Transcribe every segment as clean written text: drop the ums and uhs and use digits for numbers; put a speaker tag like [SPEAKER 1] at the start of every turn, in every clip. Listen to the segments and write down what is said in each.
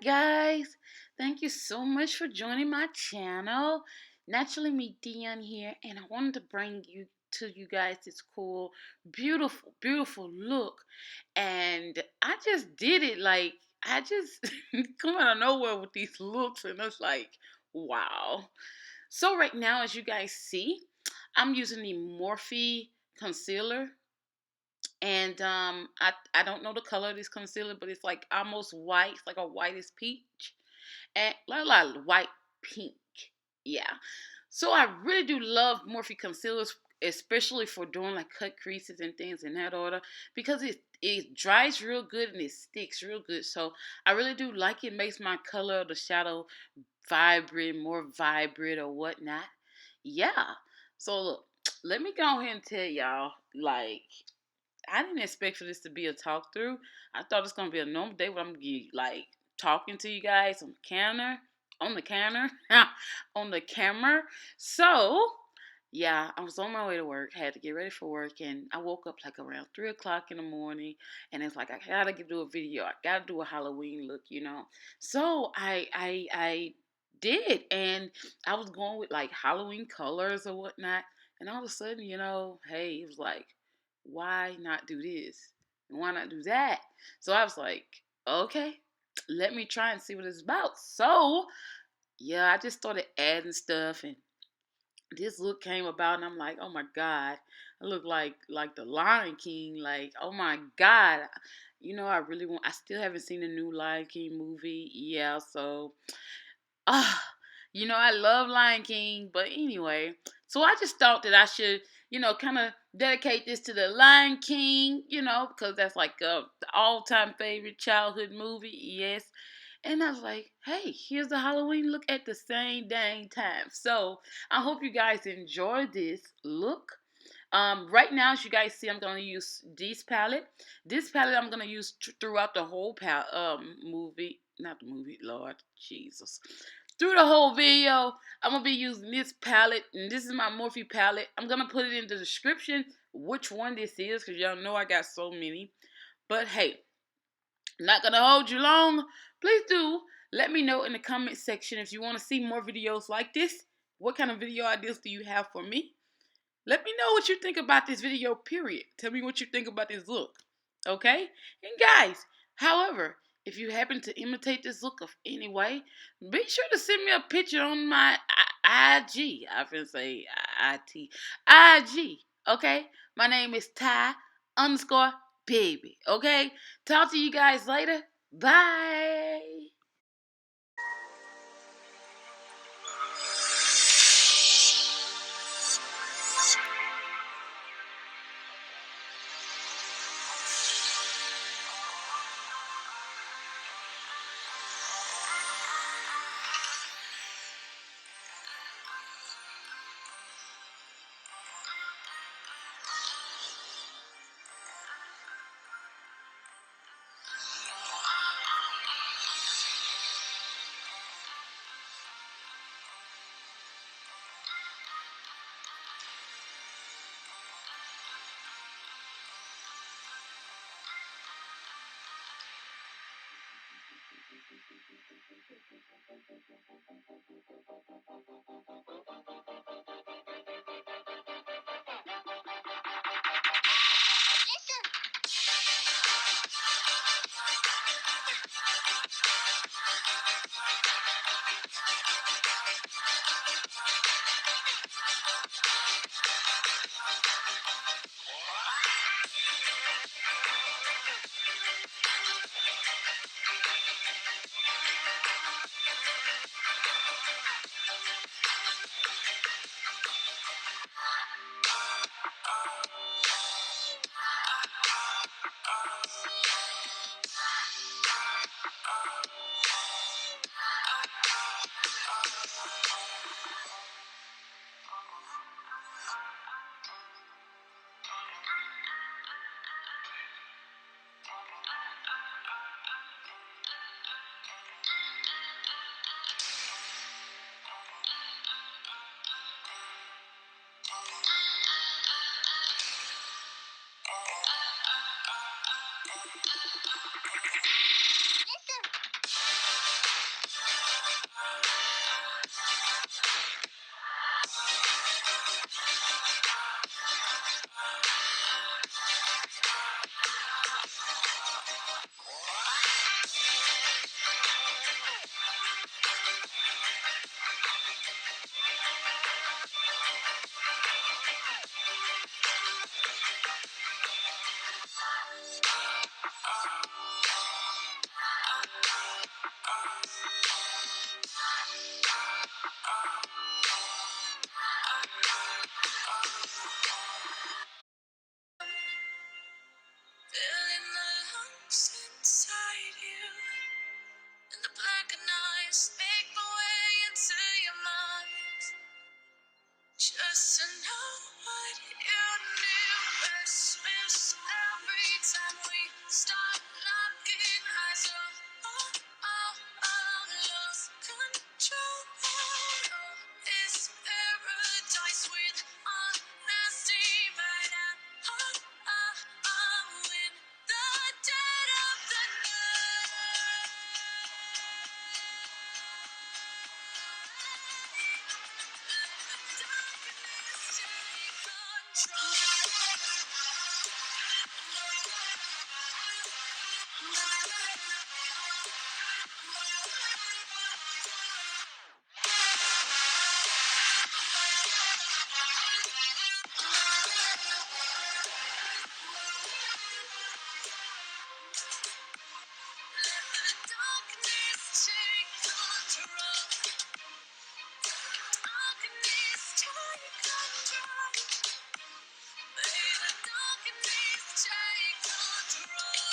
[SPEAKER 1] guys, thank you so much for joining my channel. Naturally Me Dion here, and I wanted to bring you guys this cool, beautiful look. And I just did it like I just come out of nowhere with these looks, and it's like, wow. So right now, as you guys see, I'm using the Morphe concealer. And I don't know the color of this concealer, but it's like almost white. It's like a whitish peach and like white pink. Yeah. So I really do love Morphe concealers, especially for doing like cut creases and things in that order, because it dries real good and it sticks real good. So I really do like it. Makes my color of the shadow vibrant, more vibrant or whatnot. Yeah. So look, let me go ahead and tell y'all, like, I didn't expect for this to be a talk through. I thought it's gonna be a normal day where I'm gonna be like talking to you guys on the counter, on the camera. So yeah, I was on my way to work. Had to get ready for work, and I woke up like around 3 o'clock in the morning, and it's like I gotta do a video. I gotta do a Halloween look. So I did, and I was going with like Halloween colors or whatnot, and all of a sudden, hey, it was like, why not do this? And why not do that? So I was like, okay, let me try and see what it's about. So yeah, I just started adding stuff, and this look came about, and I'm like, oh my god, I look like the Lion King. Like, oh my god. I really want, I still haven't seen the new Lion King movie. Yeah, so Ah, I love Lion King, but anyway, so I just thought that I should, kind of dedicate this to the Lion King, because that's like the all-time favorite childhood movie, yes. And I was like, hey, here's the Halloween look at the same dang time. So I hope you guys enjoy this look. Right now, as you guys see, I'm gonna use this palette. This palette I'm gonna use throughout the whole movie, not the movie, Lord Jesus. Through the whole video, I'm gonna be using this palette, and this is my Morphe palette. I'm gonna put it in the description which one this is, because y'all know I got so many. But hey, not gonna hold you long. Please do let me know in the comment section if you want to see more videos like this. What kind of video ideas do you have for me? Let me know what you think about this video, period. Tell me what you think about this look. Okay? And guys, however, if you happen to imitate this look of any way, be sure to send me a picture on my IG. I can say IT. IG. Okay? My name is Ty underscore baby. Okay? Talk to you guys later. Bye. The blackened eyes make my way into your mind. Just to know what you knew. Christmas every time we start locking eyes. Lost control. Oh, it's paradise with honesty right now. In the dead of the darkness take control. Darkness take control. May the darkness take control.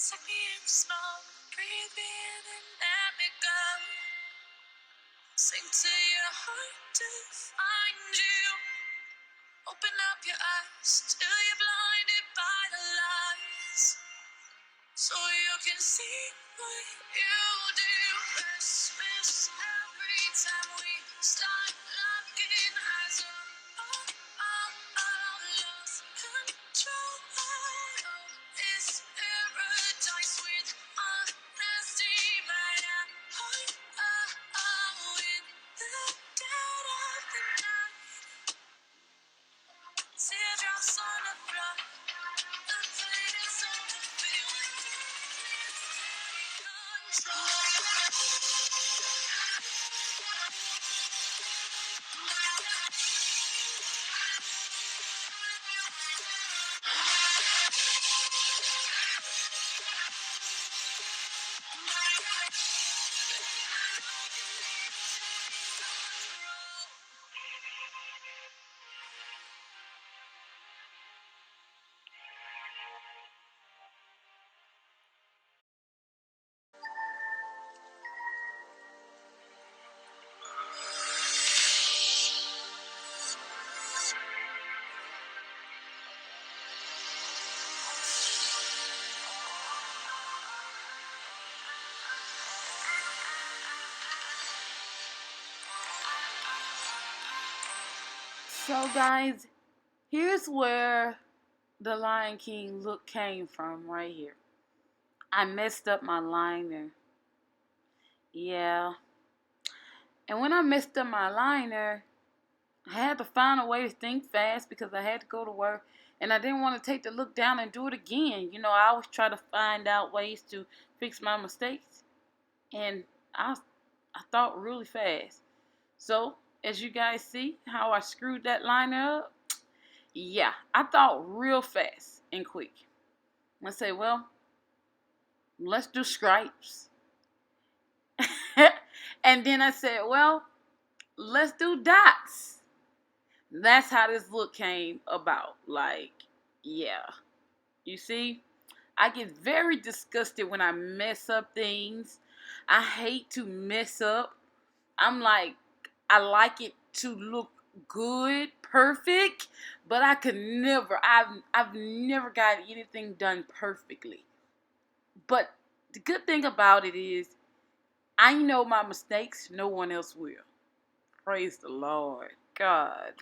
[SPEAKER 1] Take me in slow, breathe me in and let me go. Sing to your heart to find you. Open up your eyes till you're blinded by the lies, so you can see what you do. Christmas every time we start locking eyes. Lost control. Oh, it's paradise with honesty right now. In the dead of the night. Teardrops on the floor. The pain is on the feeling. So guys, here's where the Lion King look came from right here. I messed up my liner. Yeah. And when I messed up my liner, I had to find a way to think fast because I had to go to work. And I didn't want to take the look down and do it again. You know, I always try to find out ways to fix my mistakes. And I thought really fast. So, as you guys see how I screwed that liner up, yeah, I thought real fast and quick. I say, well, let's do stripes. And then I said, well, let's do dots. That's how this look came about. Like, yeah. You see, I get very disgusted when I mess up things. I hate to mess up. I'm like, I like it to look good, perfect, but I could never. I've never got anything done perfectly. But the good thing about it is, I know my mistakes. No one else will. Praise the Lord, God.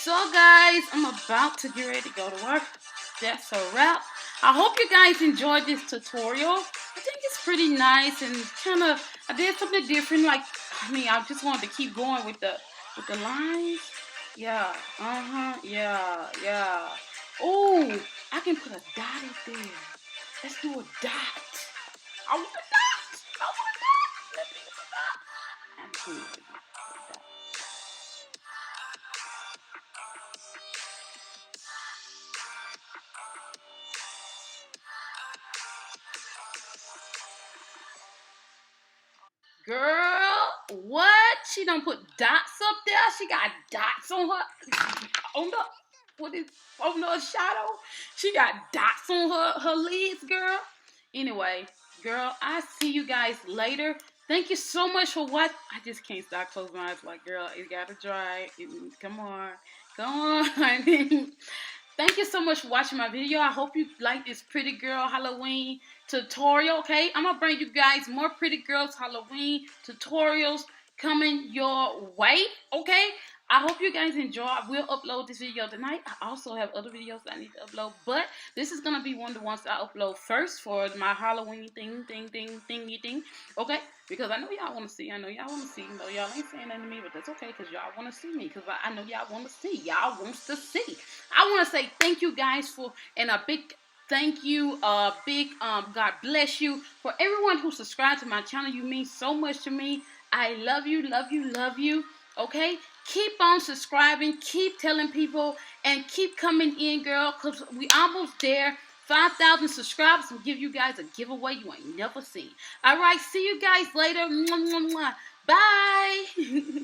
[SPEAKER 1] So guys, I'm about to get ready to go to work. That's a wrap. I hope you guys enjoyed this tutorial. I think it's pretty nice and kind of, I did something different. Like, I mean, I just wanted to keep going with the lines. Yeah, yeah, yeah. Oh, I can put a dot in there. Let's do a dot. I want a dot. I want a dot. Let's do a dot. I'm cool with it. Girl, what? She don't put dots up there. She got dots on her on the what is on the shadow. She got dots on her lids, girl. Anyway, girl, I see you guys later. Thank you so much for what. I just can't stop closing my eyes. Like, girl, it gotta dry. Come on, come on. Thank you so much for watching my video. I hope you like this pretty girl Halloween tutorial, okay? I'm going to bring you guys more pretty girls Halloween tutorials coming your way, okay? I hope you guys enjoy. I will upload this video tonight. I also have other videos that I need to upload, but this is going to be one of the ones that I upload first for my Halloween thing, okay? Because I know y'all want to see. I know y'all want to see. No, y'all ain't saying nothing to me, but that's okay because y'all want to see me because I know y'all want to see. Y'all wants to see. I want to say thank you guys for, and a big thank you, big God bless you for everyone who subscribed to my channel. You mean so much to me. I love you, love you, love you. Okay, keep on subscribing, keep telling people, and keep coming in, girl, because we almost there. 5,000 subscribers will give you guys a giveaway you ain't never seen. All right, see you guys later. Mwah, mwah, mwah. Bye.